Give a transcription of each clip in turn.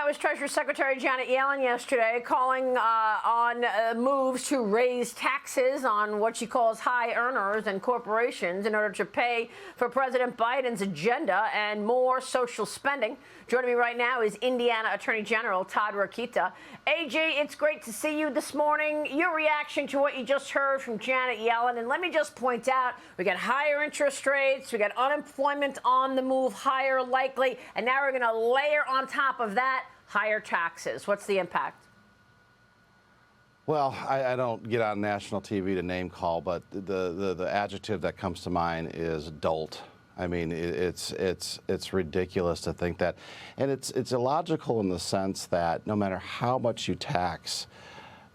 was Treasury Secretary Janet Yellen yesterday calling on moves to raise taxes on what she calls high earners and corporations in order to pay for President Biden's agenda and more social spending. Joining me right now is Indiana Attorney General Todd Rokita. AG, it's great to see you this morning. Your reaction to what you just heard from Janet Yellen. And let me just point out, we got higher interest rates, we got unemployment on the move, higher likely, and now we're going to layer on top of that higher taxes. What's the impact? Well, I don't get on national TV to name call, but the adjective that comes to mind is dolt. I mean, it's ridiculous to think that, and it's illogical in the sense that no matter how much you tax,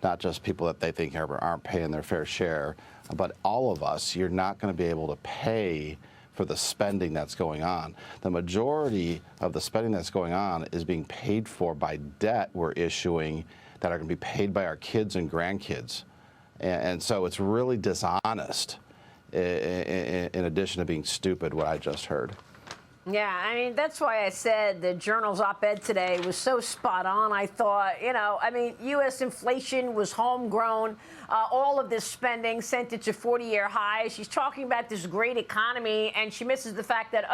not just people that they think aren't paying their fair share, but all of us, you're not going to be able to pay for the spending that's going on. The majority of the spending that's going on is being paid for by debt we're issuing that are going to be paid by our kids and grandkids. And so it's really dishonest, in addition to being stupid, what I just heard. Yeah, I mean, that's why I said the Journal's op-ed today was so spot on. I thought, I mean, U.S. inflation was homegrown. All of this spending sent it to 40-year highs. She's talking about this great economy, and she misses the fact that,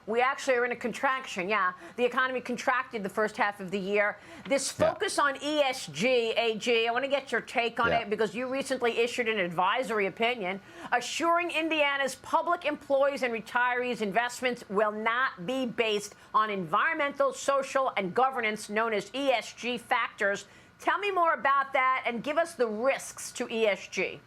we actually are in a contraction. Yeah, the economy contracted the first half of the year. This focus on ESG, AG, I want to get your take on it because you recently issued an advisory opinion assuring Indiana's public employees and retirees' investments will not be based on environmental, social, and governance known as ESG factors. Tell me more about that and give us the risks to ESG.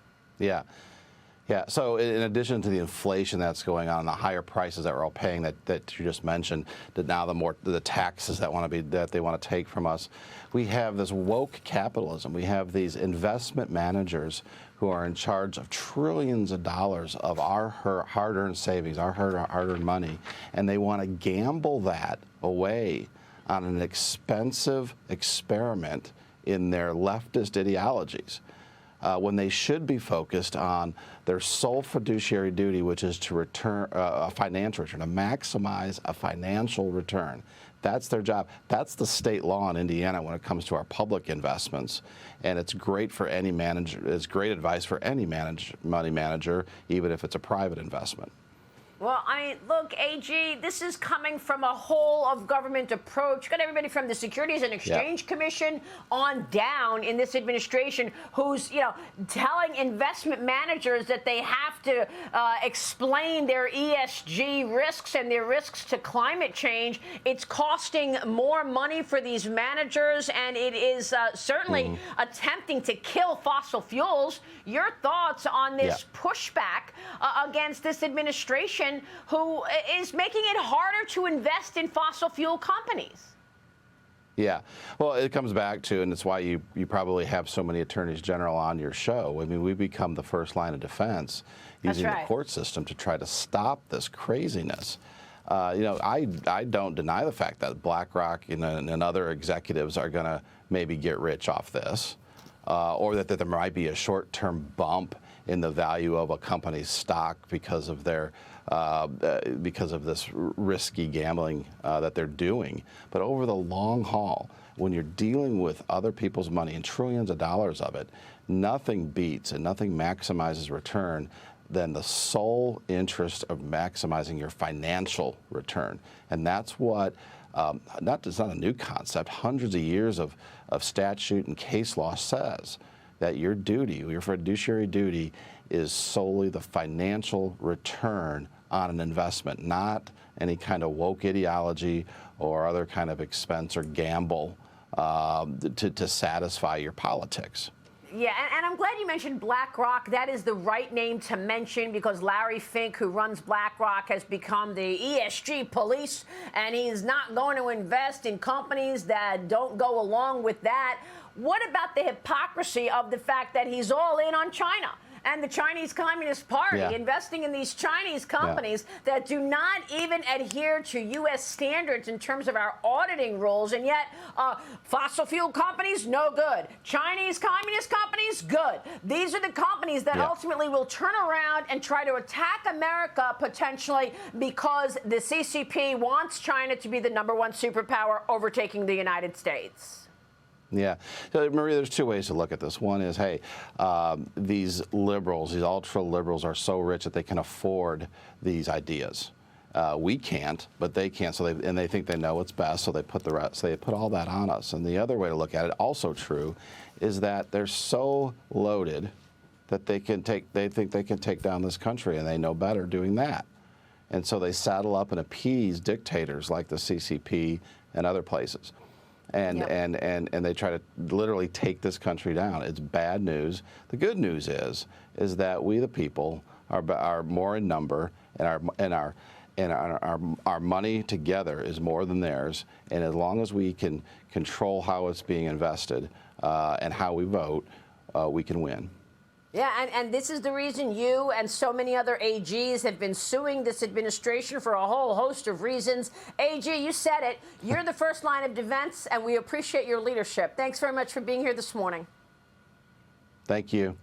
Yeah, so in addition to the inflation that's going on, the higher prices that we're all paying that you just mentioned, that now the taxes that they want to take from us, we have this woke capitalism. We have these investment managers who are in charge of trillions of dollars of our hard-earned savings, our hard-earned money, and they want to gamble that away on an expensive experiment in their leftist ideologies. When they should be focused on their sole fiduciary duty, which is to return a financial return, to maximize a financial return. That's their job. That's the state law in Indiana when it comes to our public investments, and it's great for any manager. It's great advice for any money manager, even if it's a private investment. Well, I mean, look, AG, this is coming from a whole of government approach. You've got everybody from the Securities and Exchange Commission on down in this administration who's, telling investment managers that they have to explain their ESG risks and their risks to climate change. It's costing more money for these managers, and it is certainly attempting to kill fossil fuels. Your thoughts on this pushback against this administration who is making it harder to invest in fossil fuel companies? Yeah, well, it comes back to, and it's why you probably have so many attorneys general on your show. I mean, we become the first line of defense using the court system to try to stop this craziness. I don't deny the fact that BlackRock and other executives are going to maybe get rich off this, or that there might be a short-term bump in the value of a company's stock because of their because of this risky gambling that they're doing. But over the long haul, when you're dealing with other people's money and trillions of dollars of it, nothing beats and nothing maximizes return than the sole interest of maximizing your financial return. And that's what, it's not a new concept, hundreds of years of statute and case law says that your duty, your fiduciary duty, is solely the financial return on an investment, not any kind of woke ideology or other kind of expense or gamble to satisfy your politics. Yeah, and I'm glad you mentioned BlackRock. That is the right name to mention because Larry Fink, who runs BlackRock, has become the ESG police, and he's not going to invest in companies that don't go along with that. What about the hypocrisy of the fact that he's all in on China and the Chinese Communist Party, investing in these Chinese companies that do not even adhere to U.S. standards in terms of our auditing rules, and yet fossil fuel companies, no good. Chinese Communist companies, good. These are the companies that ultimately will turn around and try to attack America potentially because the CCP wants China to be the #1 superpower, overtaking the United States. Yeah. So, Maria, there's two ways to look at this. One is, hey, these liberals, these ultra-liberals are so rich that they can afford these ideas. We can't, but they can. So they think they know what's best, so they put the rest. So they put all that on us. And the other way to look at it, also true, is that they're so loaded that they think they can take down this country, and they know better doing that. And so they saddle up and appease dictators like the CCP and other places. And they try to literally take this country down. It's bad news. The good news is that we, the people, are more in number, and our money together is more than theirs. And as long as we can control how it's being invested and how we vote, we can win. Yeah, and this is the reason you and so many other AGs have been suing this administration for a whole host of reasons. AG, you said it. You're the first line of defense, and we appreciate your leadership. Thanks very much for being here this morning. Thank you.